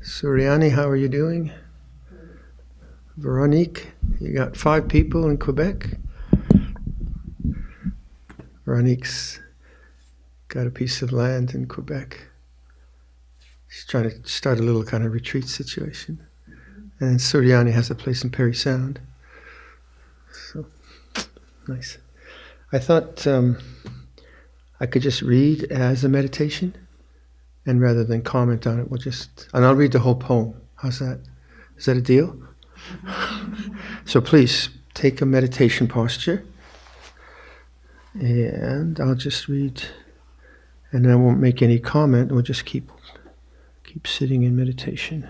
Suryani, how are you doing? Veronique, you got 5 people in Quebec. Veronique's got a piece of land in Quebec. She's trying to start a little kind of retreat situation. And then Suryani has a place in Parry Sound. So, nice. I thought I could just read as a meditation, and rather than comment on it, and I'll read the whole poem. How's that? Is that a deal? So please, take a meditation posture, and I'll just read, and I won't make any comment. We'll just keep sitting in meditation.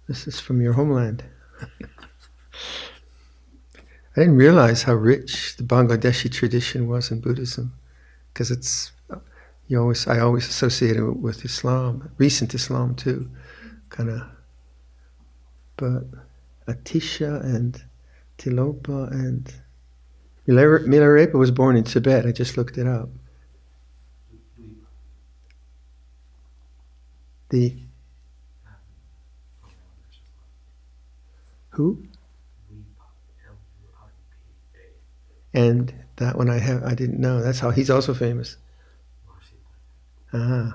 This is from your homeland. I didn't realize how rich the Bangladeshi tradition was in Buddhism, because I always associate it with Islam, recent Islam too, kind of. But Atisha and Tilopa and Milarepa was born in Tibet. I just looked it up. Who? And that one I didn't know. That's how he's also famous. In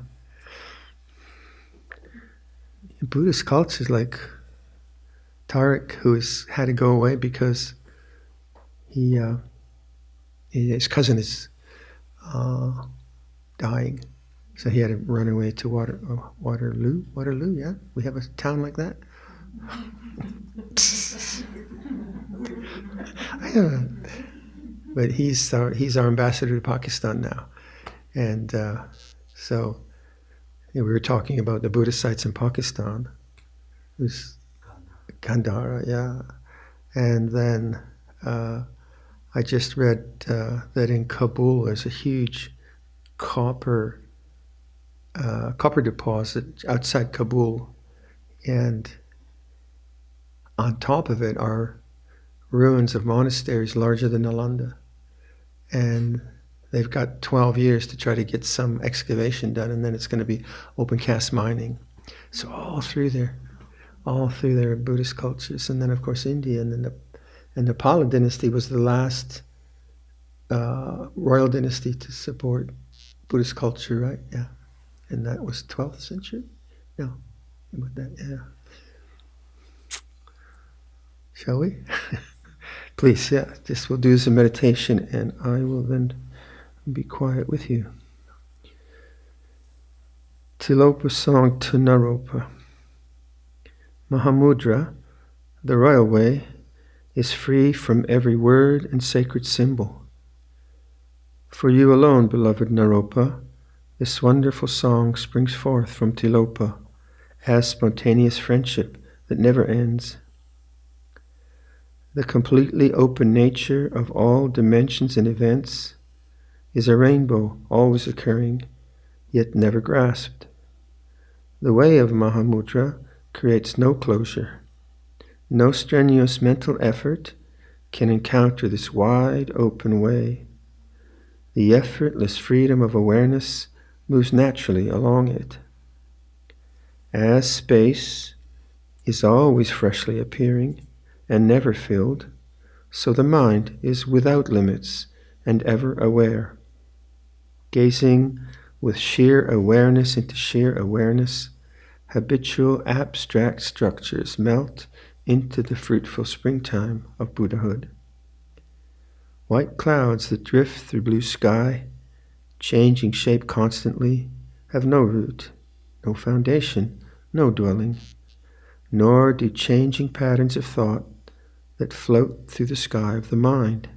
Buddhist cultures, like Tariq, had to go away because his cousin is dying, so he had to run away to Waterloo. Waterloo, yeah, we have a town like that. But he's our ambassador to Pakistan now, and so we were talking about the Buddhist sites in Pakistan. It was Gandhara, yeah. And then I just read that in Kabul there's a huge copper deposit outside Kabul, and on top of it are ruins of monasteries larger than Nalanda. And they've got 12 years to try to get some excavation done, and then it's going to be open cast mining. So all through their Buddhist cultures, and then of course India, and then the Nepali dynasty was the last royal dynasty to support Buddhist culture, right? Yeah, and that was 12th century. No, about that, yeah. Shall we? Please, yeah. Just we'll do some meditation, and I will then be quiet with you. Tilopa song to Naropa. Mahamudra, the royal way, is free from every word and sacred symbol. For you alone, beloved Naropa, this wonderful song springs forth from Tilopa as spontaneous friendship that never ends. The completely open nature of all dimensions and events is a rainbow always occurring, yet never grasped. The way of Mahamudra creates no closure. No strenuous mental effort can encounter this wide open way. The effortless freedom of awareness moves naturally along it. As space is always freshly appearing and never filled, so the mind is without limits and ever aware. Gazing with sheer awareness into sheer awareness, habitual abstract structures melt into the fruitful springtime of Buddhahood. White clouds that drift through blue sky, changing shape constantly, have no root, no foundation, no dwelling, nor do changing patterns of thought that float through the sky of the mind.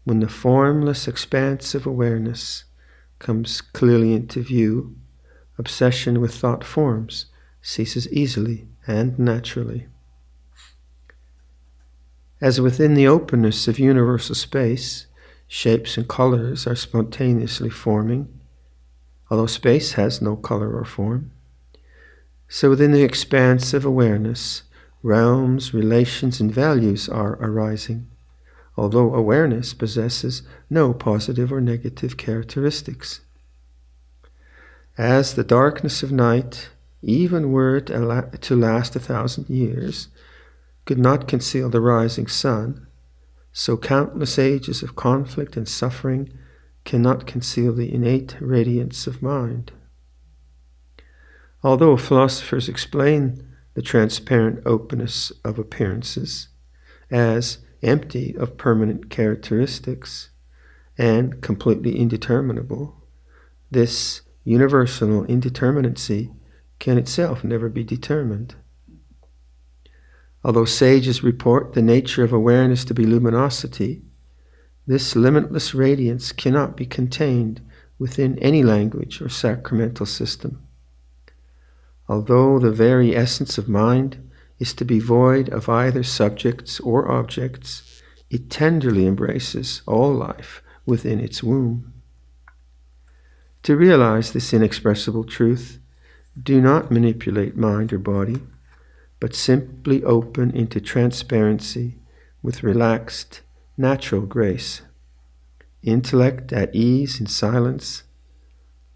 When the formless expanse of awareness comes clearly into view, obsession with thought forms ceases easily and naturally. As within the openness of universal space, shapes and colors are spontaneously forming, although space has no color or form, so within the expanse of awareness, realms, relations, and values are arising, although awareness possesses no positive or negative characteristics. As the darkness of night, even were it to last 1,000 years, could not conceal the rising sun, so countless ages of conflict and suffering cannot conceal the innate radiance of mind. Although philosophers explain the transparent openness of appearances as empty of permanent characteristics and completely indeterminable, this universal indeterminacy can itself never be determined. Although sages report the nature of awareness to be luminosity, this limitless radiance cannot be contained within any language or sacramental system. Although the very essence of mind is to be void of either subjects or objects, it tenderly embraces all life within its womb. To realize this inexpressible truth, do not manipulate mind or body, but simply open into transparency with relaxed, natural grace. Intellect at ease in silence,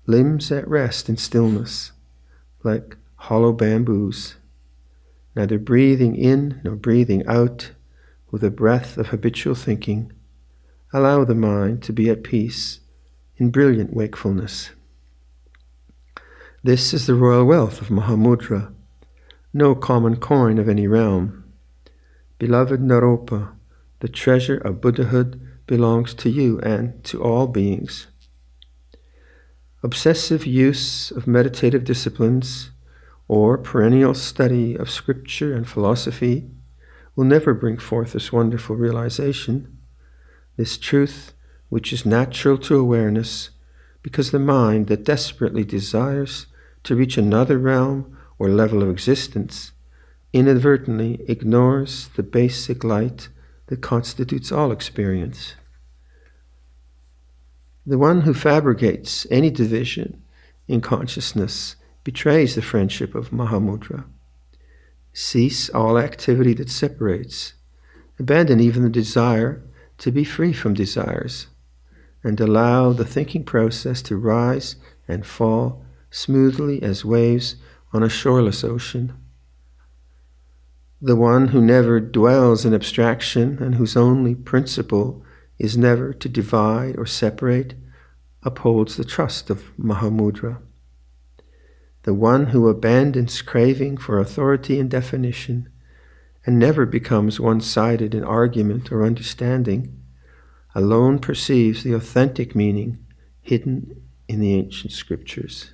limbs at rest in stillness, like hollow bamboos, neither breathing in nor breathing out with a breath of habitual thinking. Allow the mind to be at peace in brilliant wakefulness. This is the royal wealth of Mahamudra, no common coin of any realm. Beloved Naropa, the treasure of Buddhahood belongs to you and to all beings. Obsessive use of meditative disciplines or perennial study of scripture and philosophy will never bring forth this wonderful realization, this truth which is natural to awareness, because the mind that desperately desires to reach another realm or level of existence inadvertently ignores the basic light that constitutes all experience. The one who fabricates any division in consciousness betrays the friendship of Mahamudra. Cease all activity that separates. Abandon even the desire to be free from desires, and allow the thinking process to rise and fall smoothly as waves on a shoreless ocean. The one who never dwells in abstraction and whose only principle is never to divide or separate upholds the trust of Mahamudra. The one who abandons craving for authority and definition and never becomes one-sided in argument or understanding alone perceives the authentic meaning hidden in the ancient scriptures.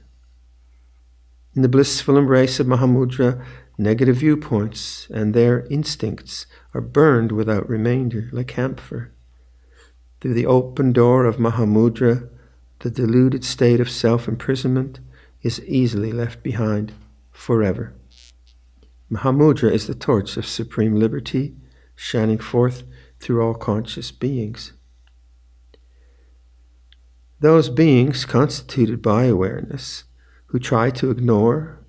In the blissful embrace of Mahamudra, negative viewpoints and their instincts are burned without remainder, like camphor. Through the open door of Mahamudra, the deluded state of self-imprisonment is easily left behind forever. Mahamudra is the torch of supreme liberty, shining forth through all conscious beings. Those beings constituted by awareness who try to ignore,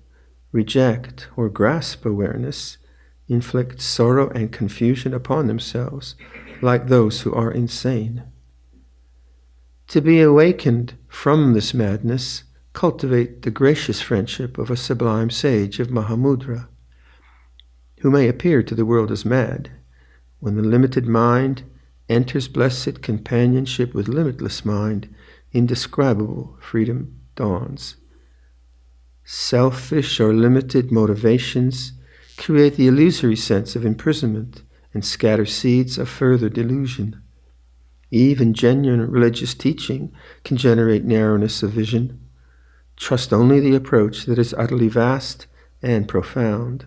reject, or grasp awareness inflict sorrow and confusion upon themselves, like those who are insane. To be awakened from this madness, cultivate the gracious friendship of a sublime sage of Mahamudra, who may appear to the world as mad. When the limited mind enters blessed companionship with limitless mind, indescribable freedom dawns. Selfish or limited motivations create the illusory sense of imprisonment and scatter seeds of further delusion. Even genuine religious teaching can generate narrowness of vision. Trust only the approach that is utterly vast and profound.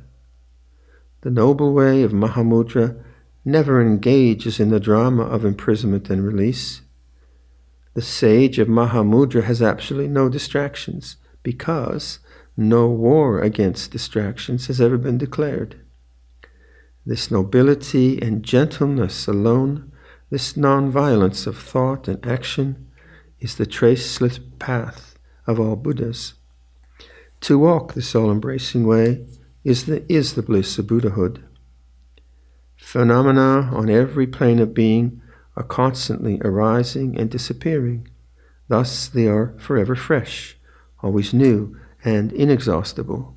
The noble way of Mahamudra never engages in the drama of imprisonment and release. The sage of Mahamudra has absolutely no distractions, because no war against distractions has ever been declared. This nobility and gentleness alone, this non-violence of thought and action, is the traceless path of all Buddhas. To walk this all-embracing way is the bliss of Buddhahood. Phenomena on every plane of being are constantly arising and disappearing. Thus they are forever fresh, always new and inexhaustible.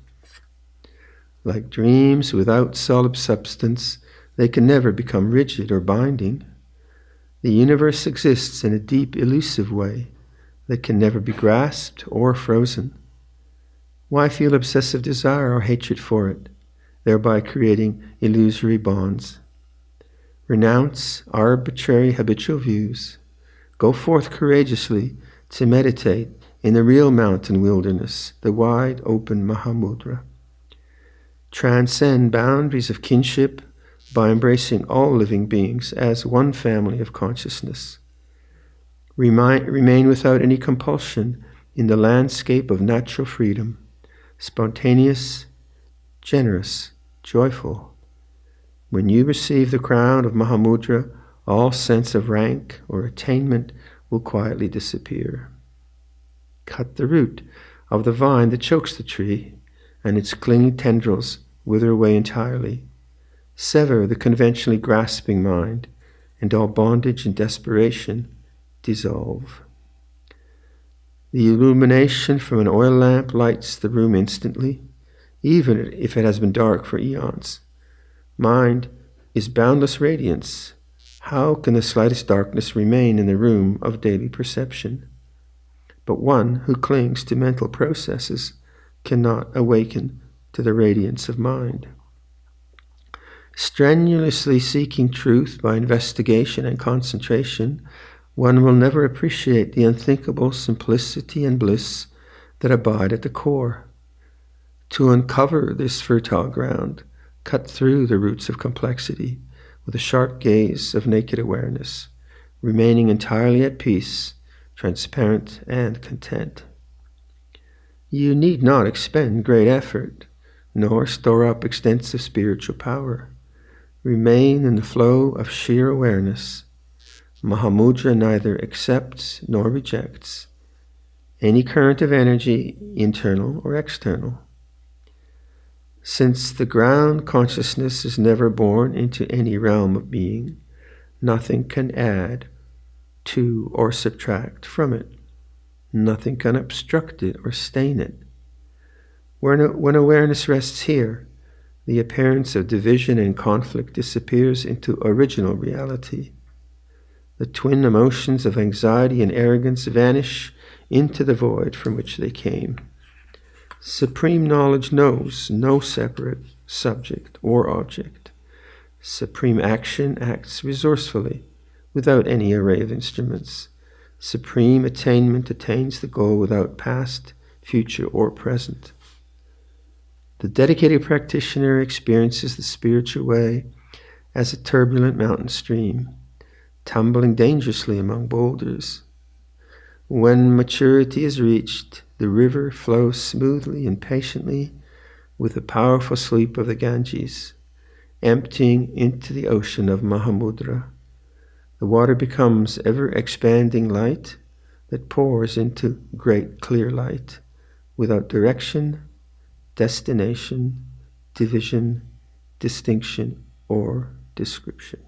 Like dreams without solid substance, they can never become rigid or binding. The universe exists in a deep, elusive way that can never be grasped or frozen. Why feel obsessive desire or hatred for it, thereby creating illusory bonds? Renounce arbitrary habitual views. Go forth courageously to meditate in the real mountain wilderness, the wide open Mahamudra. Transcend boundaries of kinship by embracing all living beings as one family of consciousness. Remain without any compulsion in the landscape of natural freedom, spontaneous, generous, joyful. When you receive the crown of Mahamudra, all sense of rank or attainment will quietly disappear. Cut the root of the vine that chokes the tree, and its clinging tendrils wither away entirely. Sever the conventionally grasping mind, and all bondage and desperation dissolve. The illumination from an oil lamp lights the room instantly, even if it has been dark for eons. Mind is boundless radiance. How can the slightest darkness remain in the room of daily perception? But one who clings to mental processes cannot awaken to the radiance of mind. Strenuously seeking truth by investigation and concentration, one will never appreciate the unthinkable simplicity and bliss that abide at the core. To uncover this fertile ground, cut through the roots of complexity with a sharp gaze of naked awareness, remaining entirely at peace, transparent and content. You need not expend great effort, nor store up extensive spiritual power. Remain in the flow of sheer awareness. Mahamudra neither accepts nor rejects any current of energy, internal or external. Since the ground consciousness is never born into any realm of being, nothing can add to or subtract from it. Nothing can obstruct it or stain it. When awareness rests here, the appearance of division and conflict disappears into original reality. The twin emotions of anxiety and arrogance vanish into the void from which they came. Supreme knowledge knows no separate subject or object. Supreme action acts resourcefully, without any array of instruments. Supreme attainment attains the goal without past, future, or present. The dedicated practitioner experiences the spiritual way as a turbulent mountain stream, tumbling dangerously among boulders. When maturity is reached, the river flows smoothly and patiently with the powerful sweep of the Ganges, emptying into the ocean of Mahamudra. The water becomes ever-expanding light that pours into great clear light, without direction, destination, division, distinction, or description.